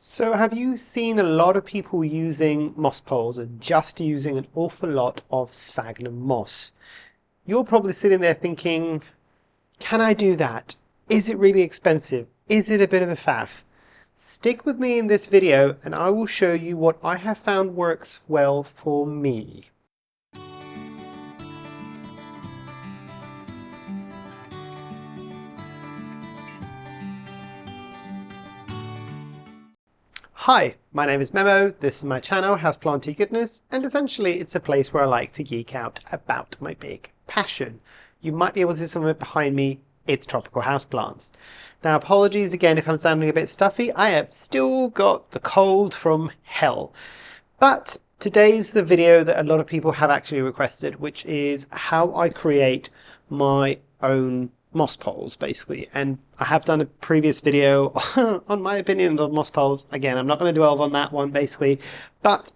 So have you seen a lot of people using moss poles and just using an awful lot of sphagnum moss? You're probably sitting there thinking, can I do that? Is it really expensive? Is it a bit of a faff? Stick with me in this video and I will show you what I have found works well for me. Hi, my name is Memo, this is my channel, Houseplantygoodness, and essentially it's a place where I like to geek out about my big passion. You might be able to see some of it behind me, it's tropical houseplants. Now apologies again if I'm sounding a bit stuffy, I have still got the cold from hell. But today's the video that a lot of people have actually requested, which is how I create my own moss poles basically, and I have done a previous video on my opinion on moss poles. Again, I'm not going to dwell on that one basically, but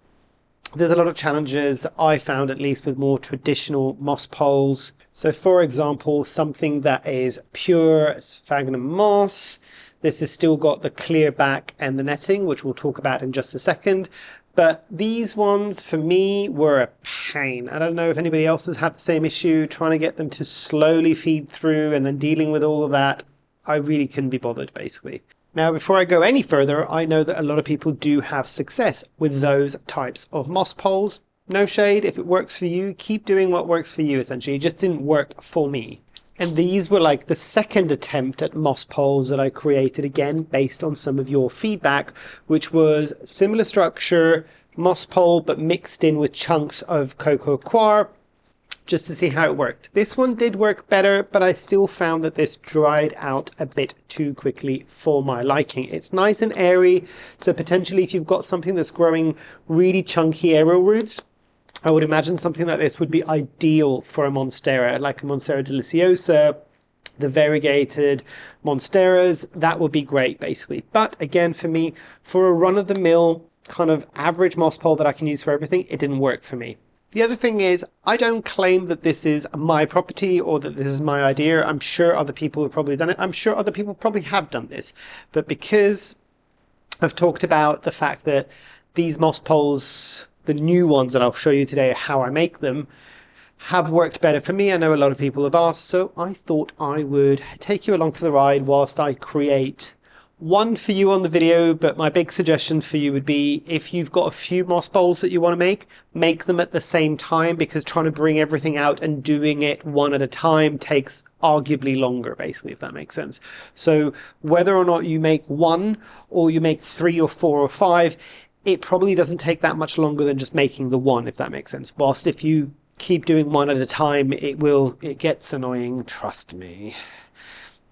there's a lot of challenges I found, at least with more traditional moss poles. So for example, something that is pure sphagnum moss, this has still got the clear back and the netting, which we'll talk about in just a second. But these ones, for me, were a pain. I don't know if anybody else has had the same issue, trying to get them to slowly feed through and then dealing with all of that. I really couldn't be bothered, basically. Now, before I go any further, I know that a lot of people do have success with those types of moss poles. No shade, if it works for you, keep doing what works for you, essentially. It just didn't work for me. And these were like the second attempt at moss poles that I created, again based on some of your feedback, which was similar structure, moss pole, but mixed in with chunks of cocoa coir, just to see how it worked. This one did work better, but I still found that this dried out a bit too quickly for my liking. It's nice and airy, so potentially if you've got something that's growing really chunky aerial roots, I would imagine something like this would be ideal for a monstera, like a Monstera deliciosa, the variegated monsteras. That would be great, basically. But again, for me, for a run-of-the-mill kind of average moss pole that I can use for everything, it didn't work for me. The other thing is, I don't claim that this is my property or that this is my idea. I'm sure other people have probably done it. I'm sure other people probably have done this. But because I've talked about the fact that these moss poles, the new ones that I'll show you today, how I make them, have worked better for me. I know a lot of people have asked, so I thought I would take you along for the ride whilst I create one for you on the video. But my big suggestion for you would be, if you've got a few moss poles that you want to make them at the same time, because trying to bring everything out and doing it one at a time takes arguably longer, basically, if that makes sense. So whether or not you make one or you make 3 or 4 or 5, it probably doesn't take that much longer than just making the one, if that makes sense. Whilst if you keep doing one at a time, it gets annoying, trust me.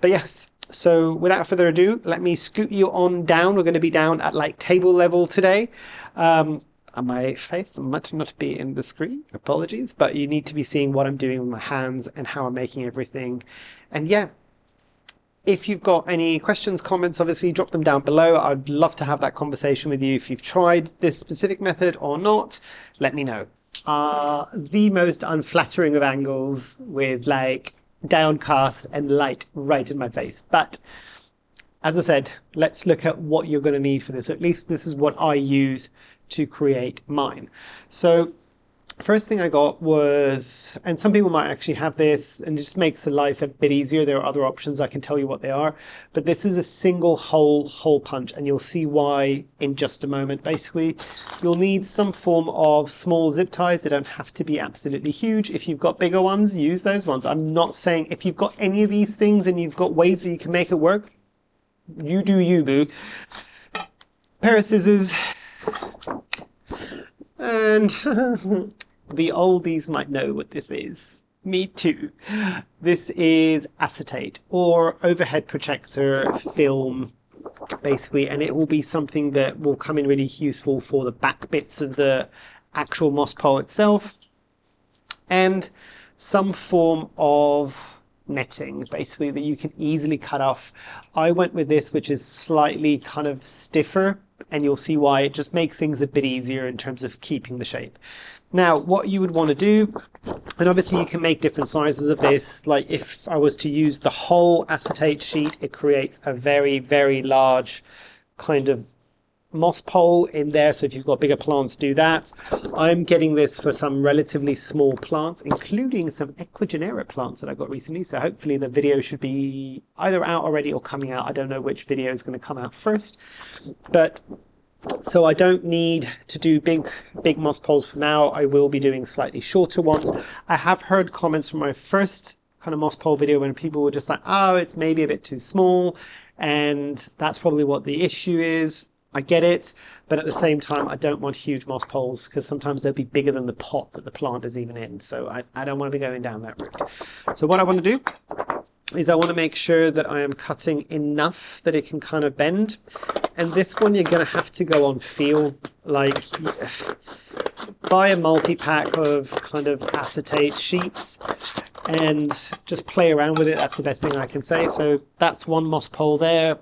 But yes, so without further ado, let me scoot you on down. We're going to be down at like table level today. And my face might not be in the screen, apologies, but you need to be seeing what I'm doing with my hands and how I'm making everything. And yeah, if you've got any questions, comments, obviously drop them down below. I'd love to have that conversation with you. If you've tried this specific method or not, let me know. The most unflattering of angles with like downcast and light right in my face. But as I said, let's look at what you're going to need for this. At least this is what I use to create mine. So first thing I got was, and some people might actually have this and it just makes the life a bit easier. There are other options, I can tell you what they are, but this is a single hole punch, and you'll see why in just a moment. Basically, you'll need some form of small zip ties. They don't have to be absolutely huge. If you've got bigger ones, use those ones. I'm not saying if you've got any of these things and you've got ways that you can make it work, you do you, boo. Pair of scissors. And the oldies might know what this is. Me too. This is acetate or overhead protector film, basically, and it will be something that will come in really useful for the back bits of the actual moss pole itself, and some form of netting, basically, that you can easily cut off. I went with this, which is slightly kind of stiffer, and you'll see why. It just makes things a bit easier in terms of keeping the shape. Now, what you would want to do, and obviously you can make different sizes of this, like if I was to use the whole acetate sheet, it creates a very, very large kind of moss pole in there, so if you've got bigger plants, do that. I'm getting this for some relatively small plants, including some ecuagenera plants that I got recently, so hopefully the video should be either out already or coming out. I don't know which video is going to come out first, but so I don't need to do big moss poles for now. I will be doing slightly shorter ones. I have heard comments from my first kind of moss pole video when people were just like, oh, it's maybe a bit too small, and that's probably what the issue is. I get it, but at the same time, I don't want huge moss poles because sometimes they'll be bigger than the pot that the plant is even in. So I don't want to be going down that route. So what I want to do is I want to make sure that I am cutting enough that it can kind of bend. And this one, you're going to have to go on feel. Like, buy a multi-pack of kind of acetate sheets and just play around with it. That's the best thing I can say. So that's one moss pole there.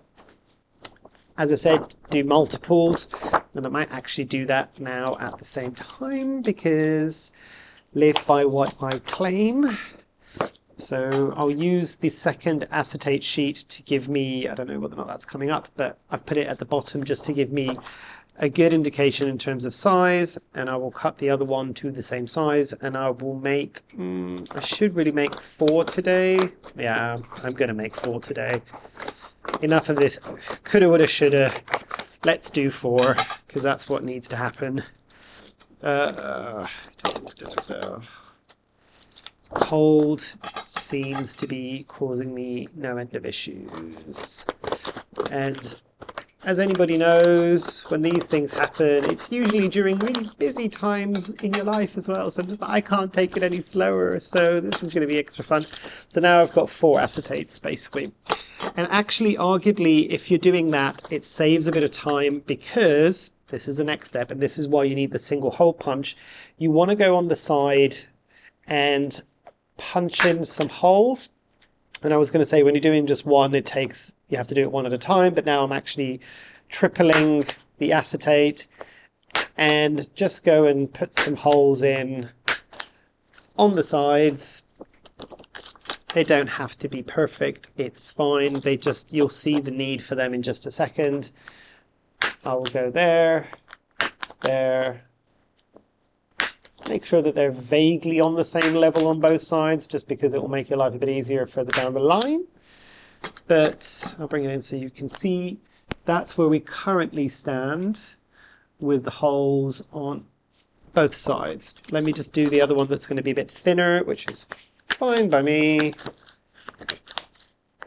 As I said, do multiples, and I might actually do that now at the same time because live by what I claim. So I'll use the second acetate sheet to give me, I don't know whether or not that's coming up, but I've put it at the bottom just to give me a good indication in terms of size, and I will cut the other one to the same size, and I will make, I should really make 4 today. Yeah, I'm going to make 4 today. Enough of this coulda, woulda, shoulda. Let's do 4 because that's what needs to happen. It's cold. It seems to be causing me no end of issues. And as anybody knows, when these things happen, it's usually during really busy times in your life as well. So I'm just, I can't take it any slower. So this is going to be extra fun. So now I've got 4 acetates basically. And actually, arguably, if you're doing that, it saves a bit of time because this is the next step. And this is why you need the single hole punch. You want to go on the side and punch in some holes. And I was going to say, when you're doing just one, you have to do it one at a time. But now I'm actually tripling the acetate and just go and put some holes in on the sides. They don't have to be perfect. It's fine. You'll see the need for them in just a second. I will go there, there. Make sure that they're vaguely on the same level on both sides, just because it will make your life a bit easier further down the line. But I'll bring it in so you can see that's where we currently stand with the holes on both sides. Let me just do the other one that's going to be a bit thinner, which is fine by me.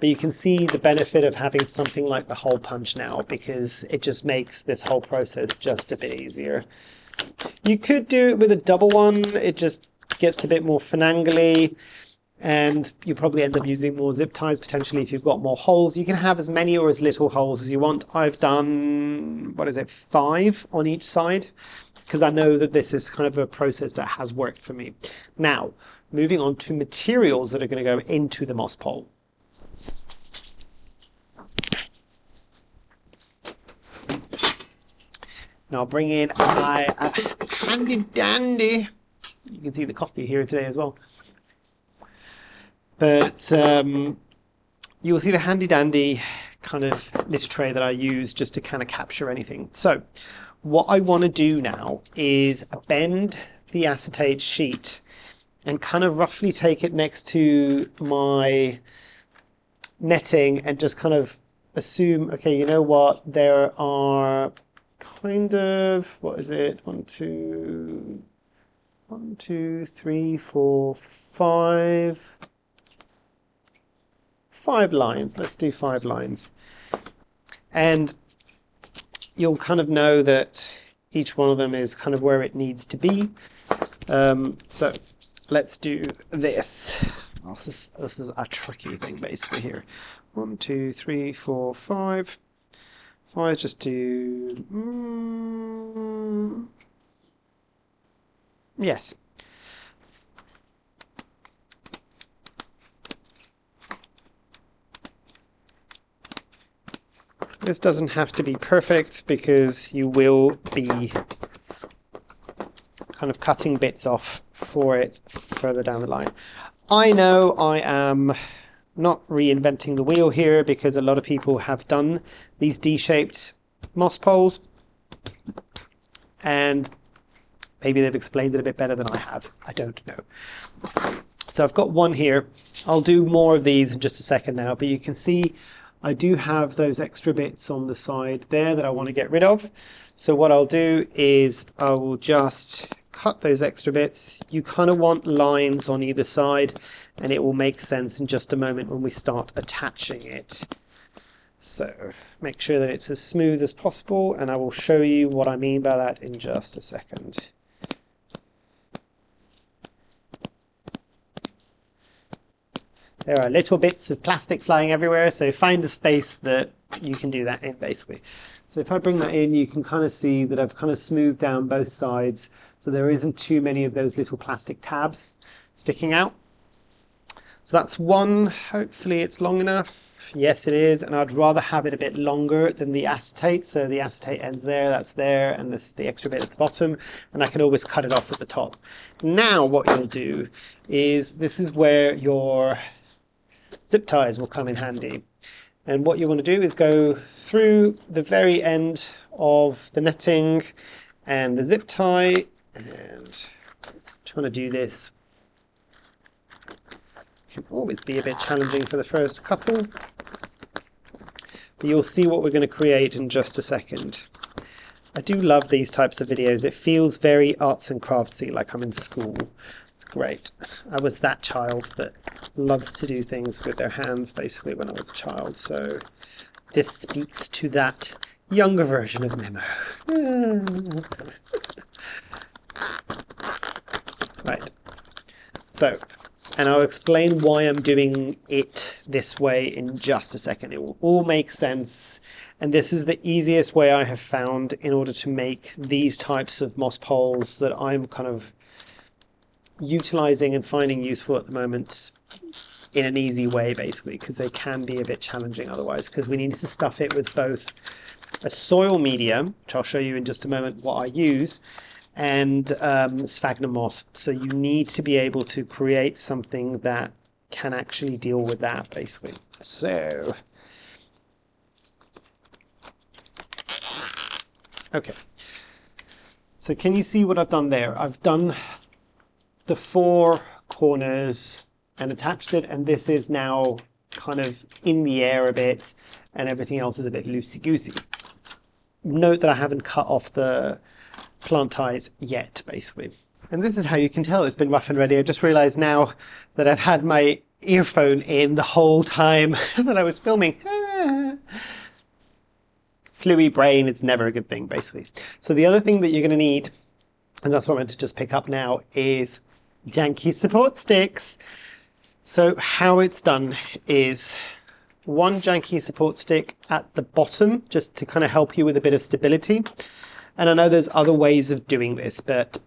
But you can see the benefit of having something like the hole punch now, because it just makes this whole process just a bit easier. You could do it with a double one. It just gets a bit more finagly, and you probably end up using more zip ties potentially if you've got more holes. You can have as many or as little holes as you want. I've done, 5 on each side, because I know that this is kind of a process that has worked for me. Now, moving on to materials that are going to go into the moss pole. Now I'll bring in my handy dandy. You can see the coffee here today as well. But you'll see the handy dandy kind of litter tray that I use just to kind of capture anything. So what I want to do now is bend the acetate sheet and kind of roughly take it next to my netting and just kind of assume, okay, you know what, there are kind of, 1, 2, 3, 4, 5 lines. Let's do 5 lines. And you'll kind of know that each one of them is kind of where it needs to be. So let's do this. Oh, this is a tricky thing basically here. 1, 2, 3, 4, 5. If I just do, yes. This doesn't have to be perfect because you will be kind of cutting bits off for it further down the line. I know I am not reinventing the wheel here because a lot of people have done these D-shaped moss poles. and maybe they've explained it a bit better than I have. I don't know. So I've got one here. I'll do more of these in just a second now, but you can see I do have those extra bits on the side there that I want to get rid of. So what I'll do is I will just cut those extra bits. You kind of want lines on either side, and it will make sense in just a moment when we start attaching it. So make sure that it's as smooth as possible, and I will show you what I mean by that in just a second. There are little bits of plastic flying everywhere, so find a space that you can do that in, basically. So if I bring that in, you can kind of see that I've kind of smoothed down both sides, so there isn't too many of those little plastic tabs sticking out. So that's one. Hopefully it's long enough. Yes, it is, and I'd rather have it a bit longer than the acetate. So the acetate ends there, that's there, and this the extra bit at the bottom, and I can always cut it off at the top. Now what you'll do is, this is where your zip ties will come in handy. And what you want to do is go through the very end of the netting and the zip tie, and trying to do this can always be a bit challenging for the first couple, but you'll see what we're going to create in just a second. I do love these types of videos. It feels very arts and craftsy, like I'm in school. It's great. I was that child that loves to do things with their hands, basically, when I was a child. So this speaks to that younger version of Memo. Right. So, and I'll explain why I'm doing it this way in just a second. It will all make sense. And this is the easiest way I have found in order to make these types of moss poles that I'm kind of utilizing and finding useful at the moment in an easy way, basically, because they can be a bit challenging otherwise, because we need to stuff it with both a soil medium, which I'll show you in just a moment what I use, and sphagnum moss. So you need to be able to create something that can actually deal with that, basically. So okay, so can you see what I've done there? I've done the four corners and attached it, and this is now kind of in the air a bit, and everything else is a bit loosey-goosey. Note that I haven't cut off the plant ties yet, basically. And this is how you can tell it's been rough and ready. I just realized now that I've had my earphone in the whole time that I was filming. Fluey brain is never a good thing, basically. So the other thing that you're going to need, and that's what I'm going to just pick up now, is Yankee support sticks. So how it's done is one Yankee support stick at the bottom, just to kind of help you with a bit of stability. And I know there's other ways of doing this, but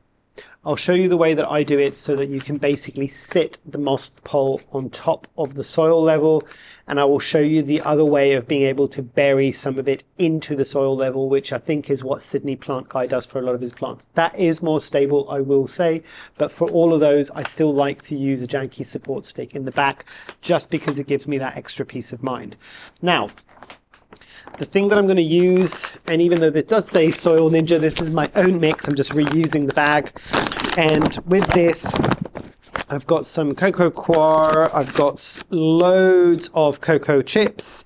I'll show you the way that I do it so that you can basically sit the moss pole on top of the soil level, and I will show you the other way of being able to bury some of it into the soil level, which I think is what Sydney Plant Guy does for a lot of his plants. That is more stable, I will say, but for all of those I still like to use a Yankee support stick in the back, just because it gives me that extra peace of mind. Now, the thing that I'm going to use, and even though it does say Soil Ninja, this is my own mix, I'm just reusing the bag. And with this, I've got some cocoa coir, I've got loads of cocoa chips,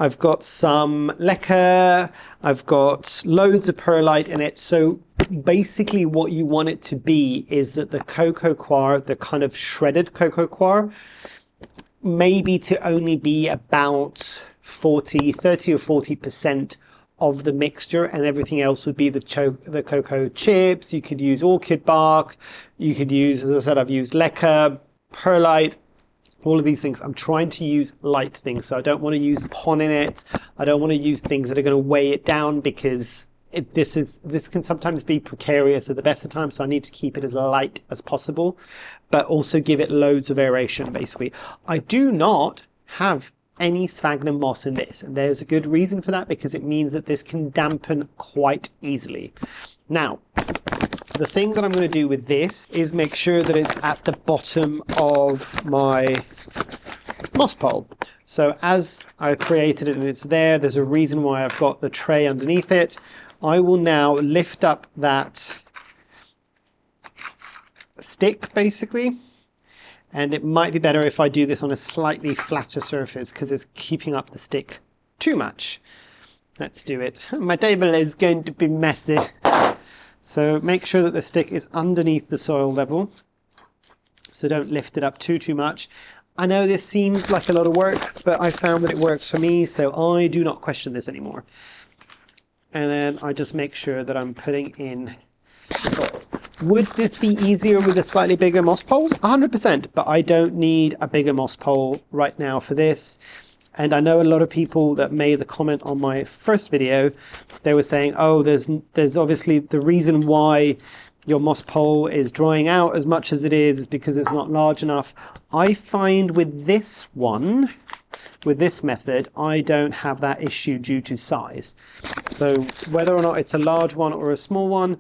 I've got some leca, I've got loads of perlite in it. So basically what you want it to be is that the cocoa coir, the kind of shredded cocoa coir, maybe to only be about 30 or 40% of the mixture, and everything else would be the cocoa chips. You could use orchid bark, you could use, as I said, I've used leca, perlite, all of these things. I'm trying to use light things, so I don't want to use pon in it. I don't want to use things that are going to weigh it down, because this can sometimes be precarious at the best of times, so I need to keep it as light as possible, but also give it loads of aeration, basically. I do not have any sphagnum moss in this, and there's a good reason for that, because it means that this can dampen quite easily. Now, the thing that I'm going to do with this is make sure that it's at the bottom of my moss pole. So as I created it and it's there, there's a reason why I've got the tray underneath it. I will now lift up that stick basically, and it might be better if I do this on a slightly flatter surface because it's keeping up the stick too much. Let's do it. My table is going to be messy. So make sure that the stick is underneath the soil level. So don't lift it up too much. I know this seems like a lot of work, but I found that it works for me, so I do not question this anymore. And then I just make sure that I'm putting in the soil. Would this be easier with a slightly bigger moss poles? 100%, but I don't need a bigger moss pole right now for this. And I know a lot of people that made the comment on my first video, they were saying, oh, there's obviously the reason why your moss pole is drying out as much as it is because it's not large enough. I find with this one, with this method, I don't have that issue due to size. So whether or not it's a large one or a small one,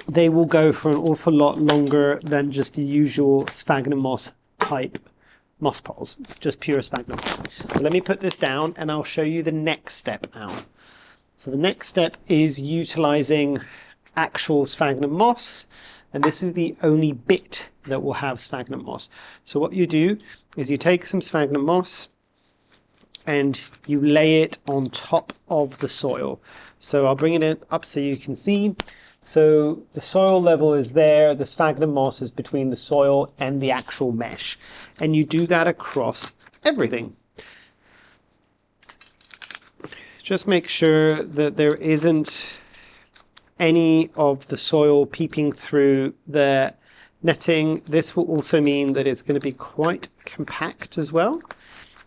they will go for an awful lot longer than just the usual sphagnum moss type moss poles, just pure sphagnum. So let me put this down and I'll show you the next step now. So the next step is utilizing actual sphagnum moss, and this is the only bit that will have sphagnum moss. So what you do is you take some sphagnum moss and you lay it on top of the soil. So I'll bring it up so you can see. So the soil level is there, the sphagnum moss is between the soil and the actual mesh, and you do that across everything. Just make sure that there isn't any of the soil peeping through the netting. This will also mean that it's going to be quite compact as well.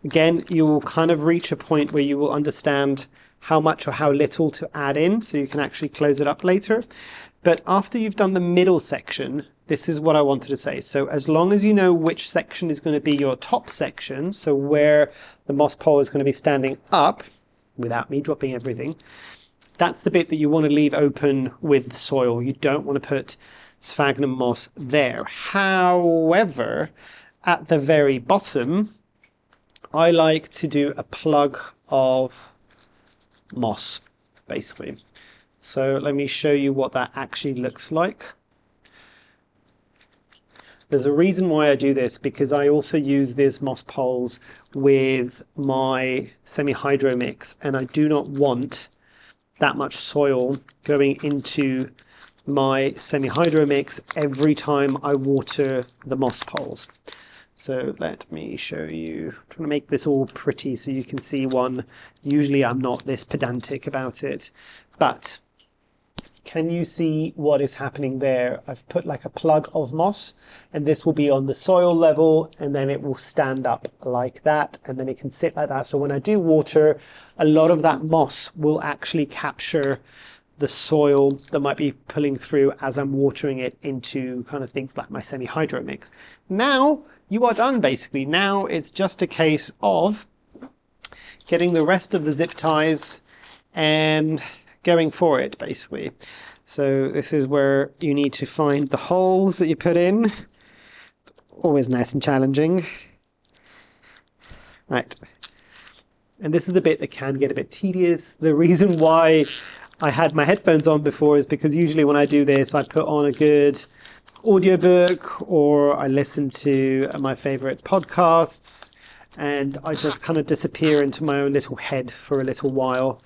Again, you will kind of reach a point where you will understand how much or how little to add in, so you can actually close it up later. But after you've done the middle section, this is what I wanted to say. So as long as you know which section is going to be your top section, so where the moss pole is going to be standing up, without me dropping everything, that's the bit that you want to leave open with the soil. You don't want to put sphagnum moss there. However, at the very bottom, I like to do a plug of moss, basically. So let me show you what that actually looks like. There's a reason why I do this, because I also use these moss poles with my semi-hydro mix, and I do not want that much soil going into my semi-hydro mix every time I water the moss poles. So let me show you. I'm trying to make this all pretty so you can see one. Usually I'm not this pedantic about it, but can you see what is happening there? I've put like a plug of moss, and this will be on the soil level, and then it will stand up like that, and then it can sit like that. So when I do water, a lot of that moss will actually capture the soil that might be pulling through as I'm watering it into kind of things like my semi-hydro mix. Now you are done, basically. Now it's just a case of getting the rest of the zip ties and going for it, basically. So this is where you need to find the holes that you put in. It's always nice and challenging. Right. And this is the bit that can get a bit tedious. The reason why I had my headphones on before is because usually when I do this, I put on a good audiobook or I listen to my favorite podcasts, and I just kind of disappear into my own little head for a little while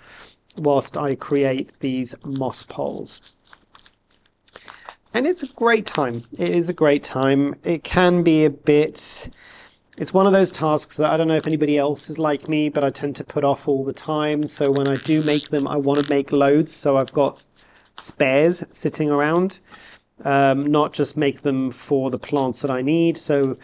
whilst I create these moss poles. And it's a great time. It is a great time. It can be a bit, it's one of those tasks that I don't know if anybody else is like me, but I tend to put off all the time. So when I do make them, I want to make loads. So I've got spares sitting around, not just make them for the plants that I need. So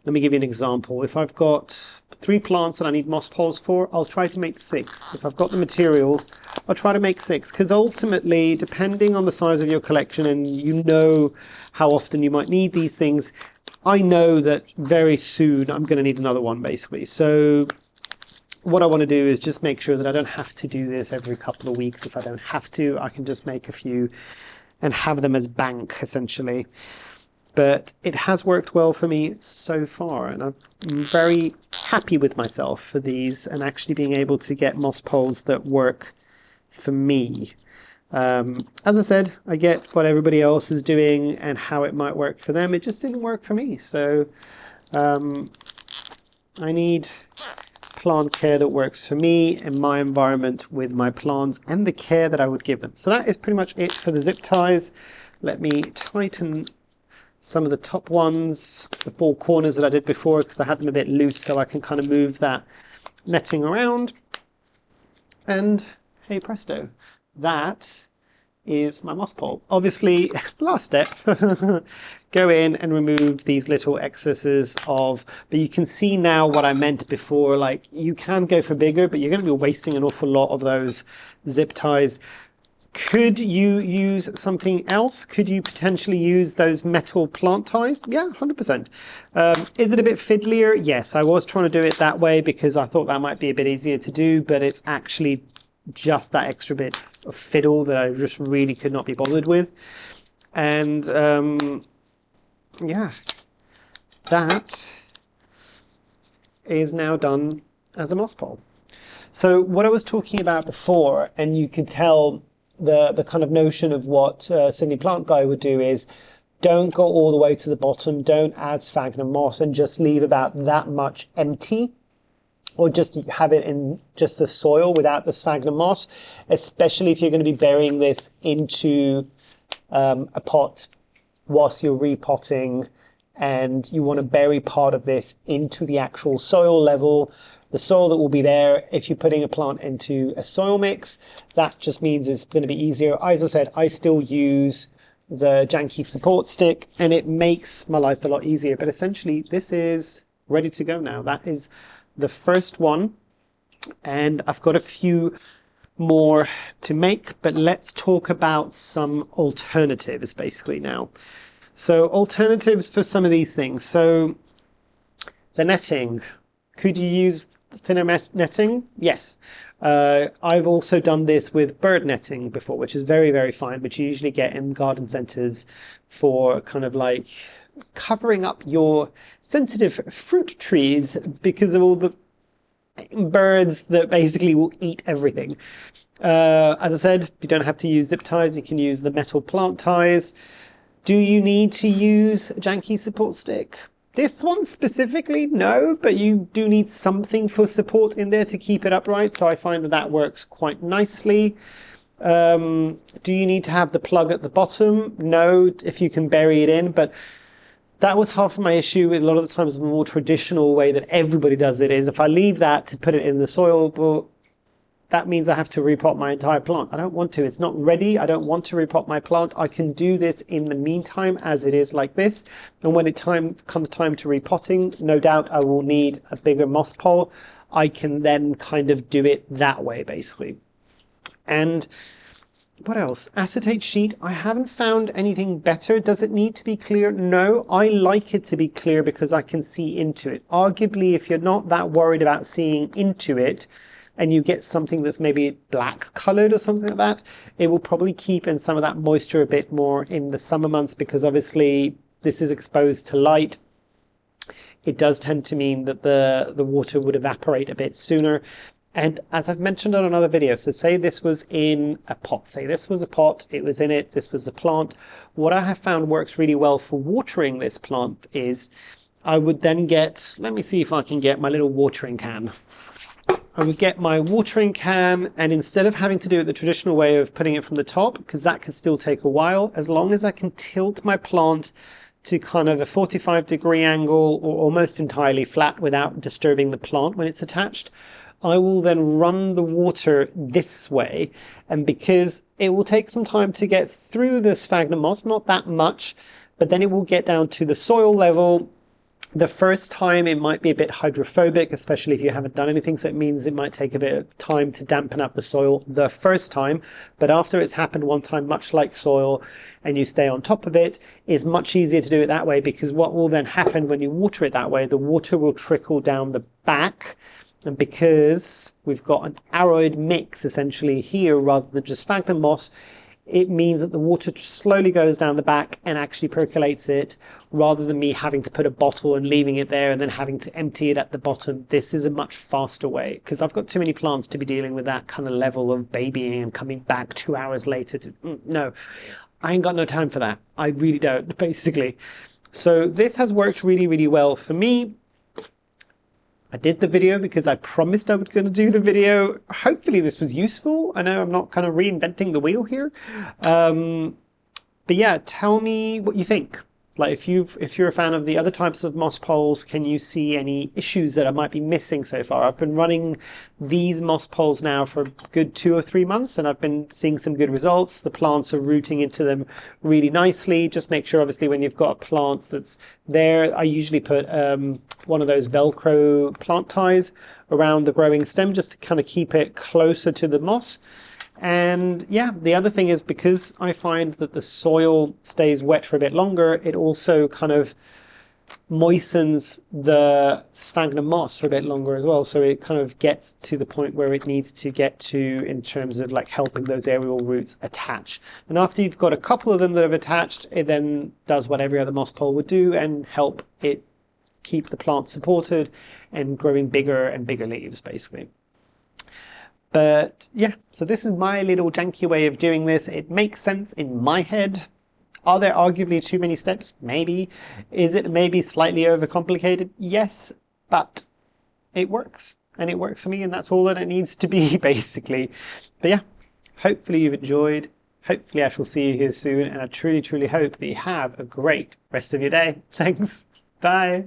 let me give you an example. If I've got 3 plants that I need moss poles for, I'll try to make 6. If I've got the materials, I'll try to make 6, because ultimately, depending on the size of your collection and you know how often you might need these things, I know that very soon I'm going to need another one, basically. So what I want to do is just make sure that I don't have to do this every couple of weeks. If I don't have to, I can just make a few and have them as bank, essentially. But it has worked well for me so far, and I'm very happy with myself for these and actually being able to get moss poles that work for me. As I said, I get what everybody else is doing and how it might work for them. It just didn't work for me. So I need plant care that works for me and my environment with my plants and the care that I would give them. So that is pretty much it for the zip ties. Let me tighten some of the top ones, the 4 corners that I did before, because I had them a bit loose, so I can kind of move that netting around. And hey presto, that is my moss pole. Obviously, last step, go in and remove these little excesses of, but you can see now what I meant before, like you can go for bigger, but you're going to be wasting an awful lot of those zip ties. Could you use something else? Could you potentially use those metal plant ties? Yeah, 100%. Is it a bit fiddlier? Yes, I was trying to do it that way because I thought that might be a bit easier to do, but it's actually just that extra bit of fiddle that I just really could not be bothered with. And yeah, that is now done as a moss pole. So what I was talking about before, and you could tell the kind of notion of what Sydney Plant Guy would do is don't go all the way to the bottom, don't add sphagnum moss and just leave about that much empty, or just have it in just the soil without the sphagnum moss, especially if you're going to be burying this into a pot whilst you're repotting and you want to bury part of this into the actual soil level. The soil that will be there, if you're putting a plant into a soil mix, that just means it's going to be easier. As I said, I still use the janky support stick and it makes my life a lot easier. But essentially, this is ready to go now. That is the first one. And I've got a few more to make, but let's talk about some alternatives basically now. So alternatives for some of these things. So the netting, could you use thinner netting? Yes. I've also done this with bird netting before, which is very, very fine, which you usually get in garden centers for kind of like covering up your sensitive fruit trees because of all the birds that basically will eat everything. As I said, you don't have to use zip ties, you can use the metal plant ties. Do you need to use a janky support stick? This one specifically, no, but you do need something for support in there to keep it upright, so I find that that works quite nicely. Do you need to have the plug at the bottom? No, if you can bury it in, but that was half of my issue with a lot of the times the more traditional way that everybody does it is if I leave that to put it in the soil, well, that means I have to repot my entire plant. I don't want to. It's not ready. I don't want to repot my plant. I can do this in the meantime as it is like this. And when it comes time to repotting, no doubt I will need a bigger moss pole. I can then kind of do it that way, basically. And what else? Acetate sheet. I haven't found anything better. Does it need to be clear? No, I like it to be clear because I can see into it. Arguably, if you're not that worried about seeing into it, and you get something that's maybe black colored or something like that, it will probably keep in some of that moisture a bit more in the summer months because obviously this is exposed to light. It does tend to mean that the water would evaporate a bit sooner. And as I've mentioned on another video, so say this was in a pot, say this was a pot, it was in it, this was a plant. What I have found works really well for watering this plant is I would then get, let me see if I can get my little watering can. I would get my watering can, and instead of having to do it the traditional way of putting it from the top, because that could still take a while, as long as I can tilt my plant to kind of a 45-degree angle or almost entirely flat without disturbing the plant when it's attached, I will then run the water this way. And because it will take some time to get through the sphagnum moss, not that much, but then it will get down to the soil level. The first time it might be a bit hydrophobic, especially if you haven't done anything, so it means it might take a bit of time to dampen up the soil the first time, but after it's happened one time, much like soil, and you stay on top of it, it's much easier to do it that way, because what will then happen when you water it that way, the water will trickle down the back, and because we've got an aroid mix essentially here rather than just sphagnum moss, it means that the water slowly goes down the back and actually percolates it, rather than me having to put a bottle and leaving it there and then having to empty it at the bottom. This is a much faster way, because I've got too many plants to be dealing with that kind of level of babying and coming back 2 hours later to, no, I ain't got no time for that. I really don't, basically. So this has worked really, really well for me. I did the video because I promised I was going to do the video. Hopefully this was useful. I know I'm not kind of reinventing the wheel here. But yeah, tell me what you think. Like if you're a fan of the other types of moss poles, can you see any issues that I might be missing so far? I've been running these moss poles now for a good 2 or 3 months, and I've been seeing some good results. The plants are rooting into them really nicely. Just make sure, obviously, when you've got a plant that's there, I usually put one of those Velcro plant ties around the growing stem just to kind of keep it closer to the moss. And yeah, the other thing is, because I find that the soil stays wet for a bit longer, it also kind of moistens the sphagnum moss for a bit longer as well. So it kind of gets to the point where it needs to get to in terms of like helping those aerial roots attach. And after you've got a couple of them that have attached, it then does what every other moss pole would do and help it keep the plant supported and growing bigger and bigger leaves, basically. But yeah, so this is my little janky way of doing this. It makes sense in my head. Are there arguably too many steps? Maybe. Is it maybe slightly overcomplicated? Yes, but it works. And it works for me, and that's all that it needs to be, basically. But yeah, hopefully you've enjoyed. Hopefully I shall see you here soon, and I truly, truly hope that you have a great rest of your day. Thanks. Bye.